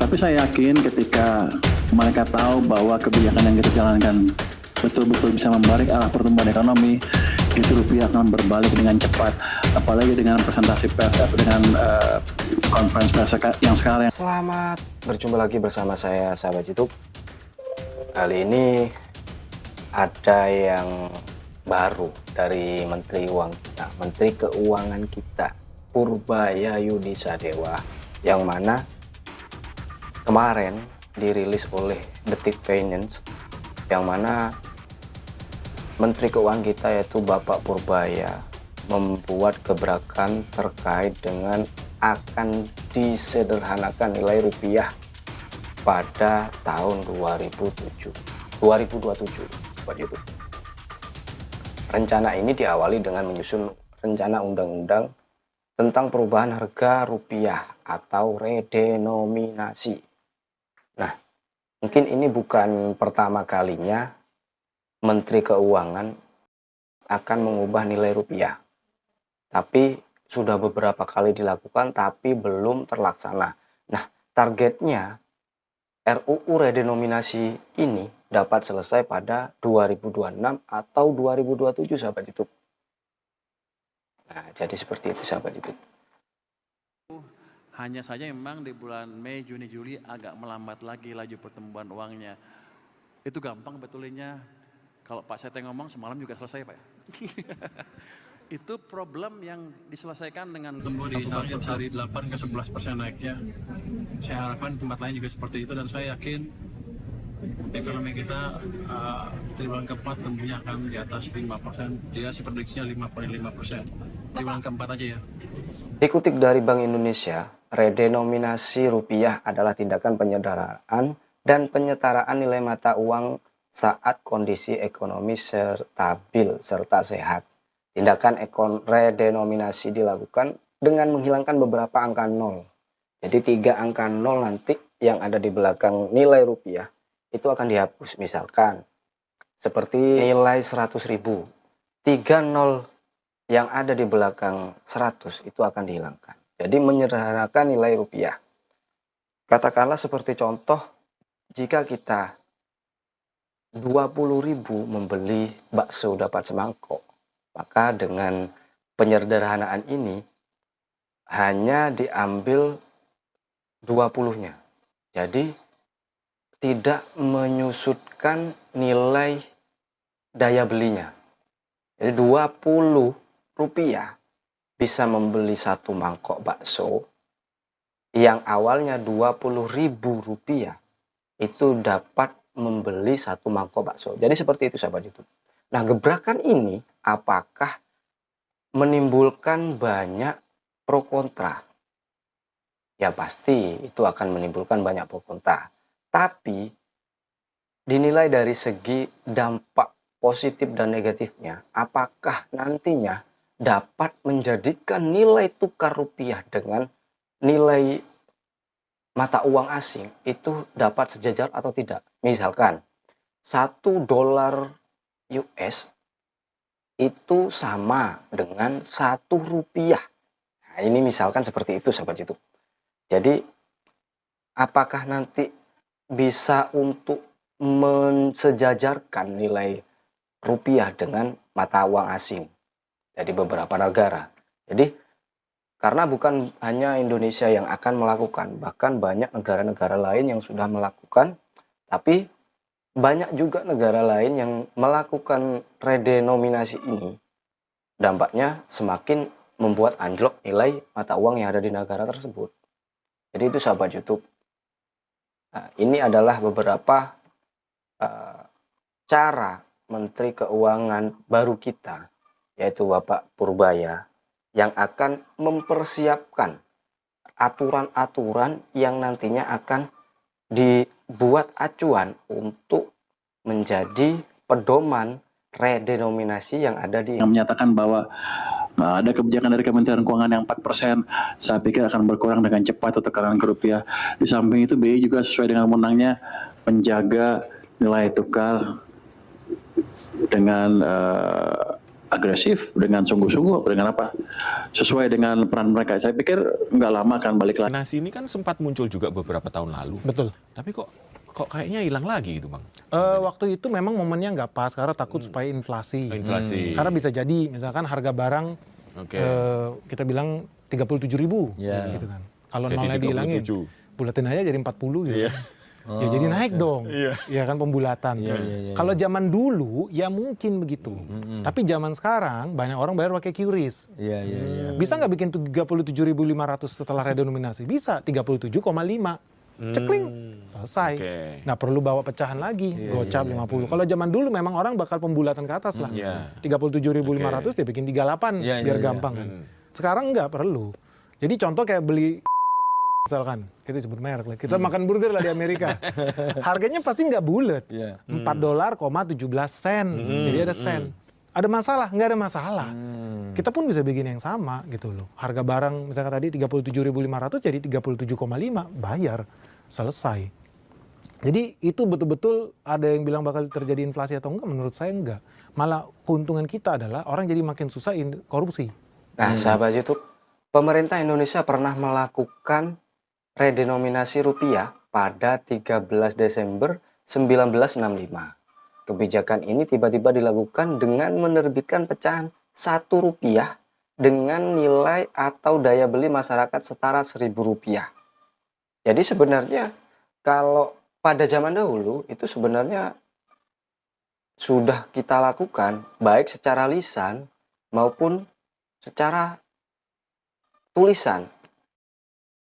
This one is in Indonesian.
Tapi saya yakin ketika mereka tahu bahwa kebijakan yang kita jalankan betul-betul bisa membalik arah pertumbuhan ekonomi, itu rupiah akan berbalik dengan cepat. Apalagi dengan presentasi pers dengan konferensi pers yang sekarang. Selamat berjumpa lagi bersama saya, sahabat YouTube. Kali ini ada yang baru dari Menteri Keuangan kita, Purbaya Yudisadewa, yang mana kemarin dirilis oleh Detik Finance, yang mana Menteri Keuangan kita yaitu Bapak Purbaya membuat gebrakan terkait dengan akan disederhanakan nilai rupiah pada tahun 2027 buat YouTube. Rencana ini diawali dengan menyusun rencana undang-undang tentang perubahan harga rupiah atau redenominasi. Nah, mungkin ini bukan pertama kalinya Menteri Keuangan akan mengubah nilai rupiah, tapi sudah beberapa kali dilakukan tapi belum terlaksana. Nah, targetnya RUU redenominasi ini dapat selesai pada 2026 atau 2027, sahabat YouTube. Nah, jadi seperti itu, sahabat YouTube. Hanya saja memang di bulan Mei, Juni, Juli agak melambat lagi laju pertumbuhan uangnya. Itu gampang betulnya. Kalau Pak Sete ngomong semalam juga selesai, Pak. Itu problem yang diselesaikan dengan tumbuh di tahun dari 8 ke 11% naiknya. Saya harapkan tempat lain juga seperti itu, dan saya yakin ekonomi kita di bulan keempat tumbuhnya akan di atas 5%. Dia sih prediksinya 5,5%. Di bulan keempat aja ya. Dikutip dari Bank Indonesia, redenominasi rupiah adalah tindakan penyederhanaan dan penyetaraan nilai mata uang saat kondisi ekonomi stabil serta sehat. Tindakan redenominasi dilakukan dengan menghilangkan beberapa angka nol. Jadi 3 angka nol nanti yang ada di belakang nilai rupiah itu akan dihapus. Misalkan seperti nilai 100.000, 3 nol yang ada di belakang 100 itu akan dihilangkan. Jadi menyederhanakan nilai rupiah. Katakanlah seperti contoh, jika kita 20.000 membeli bakso dapat semangkok, maka dengan penyederhanaan ini hanya diambil 20-nya. Jadi tidak menyusutkan nilai daya belinya. Jadi 20 rupiah bisa membeli 1 mangkok bakso yang awalnya 20.000 rupiah, itu dapat membeli 1 mangkok bakso. Jadi seperti itu, sahabat YouTube. Nah, gebrakan ini apakah menimbulkan banyak pro kontra? Ya pasti itu akan menimbulkan banyak pro kontra. Tapi dinilai dari segi dampak positif dan negatifnya, apakah nantinya dapat menjadikan nilai tukar rupiah dengan nilai mata uang asing itu dapat sejajar atau tidak? Misalkan 1 dolar US itu sama dengan 1 rupiah. Nah, ini misalkan seperti itu, sahabat YouTube. Jadi apakah nanti bisa untuk mensejajarkan nilai rupiah dengan mata uang asing dari beberapa negara? Jadi karena bukan hanya Indonesia yang akan melakukan, bahkan banyak negara-negara lain yang sudah melakukan, tapi banyak juga negara lain yang melakukan redenominasi ini. Dampaknya semakin membuat anjlok nilai mata uang yang ada di negara tersebut. Jadi itu, sahabat YouTube. Nah, ini adalah beberapa cara Menteri Keuangan baru kita, yaitu Bapak Purbaya, yang akan mempersiapkan aturan-aturan yang nantinya akan dibuat acuan untuk menjadi pedoman redenominasi yang ada di yang menyatakan bahwa ada kebijakan dari Kementerian Keuangan yang 4%, saya pikir akan berkurang dengan cepat untuk tekanan ke rupiah. Di samping itu BI juga sesuai dengan wewenangnya menjaga nilai tukar dengan agresif, dengan sungguh-sungguh, dengan apa, sesuai dengan peran mereka. Saya pikir nggak lama akan balik lagi. Nasi ini kan sempat muncul juga beberapa tahun lalu. Betul. Tapi kok kayaknya hilang lagi gitu, Bang. Waktu itu memang momennya nggak pas karena takut supaya inflasi. Inflasi. Karena bisa jadi misalkan harga barang Oke. kita bilang 37.000 gitu kan. Kalau Jadi nolnya dihilangin, 37. bulatin aja jadi 40 gitu. Iya. Ya jadi naik dong. Ya kan pembulatan. Kalau zaman dulu ya mungkin begitu. Tapi zaman sekarang banyak orang bayar pakai QRIS. Bisa nggak bikin 37.500 setelah redenominasi? Bisa, 37,5. Cekling, selesai. Oke. Nggak perlu bawa pecahan lagi, gocap 50. Kalau zaman dulu memang orang bakal pembulatan ke atas lah. Iya. 37.500 dia bikin 38 biar gampang kan. Sekarang nggak perlu. Jadi contoh kayak beli misalkan, kita sebut merek lah. Kita makan burger lah di Amerika. Harganya pasti nggak bulat. $4,17. Jadi ada sen. Ada masalah? Nggak ada masalah. Kita pun bisa bikin yang sama gitu loh. Harga barang misalkan tadi 37.500 jadi 37,5, bayar. Selesai. Jadi itu betul-betul ada yang bilang bakal terjadi inflasi atau enggak, menurut saya enggak. Malah keuntungan kita adalah orang jadi makin susah korupsi. Nah, sahabat YouTube, pemerintah Indonesia pernah melakukan redenominasi rupiah pada 13 Desember 1965. Kebijakan ini tiba-tiba dilakukan dengan menerbitkan pecahan Rp1 dengan nilai atau daya beli masyarakat setara Rp1.000. Jadi sebenarnya kalau pada zaman dahulu itu sebenarnya sudah kita lakukan baik secara lisan maupun secara tulisan.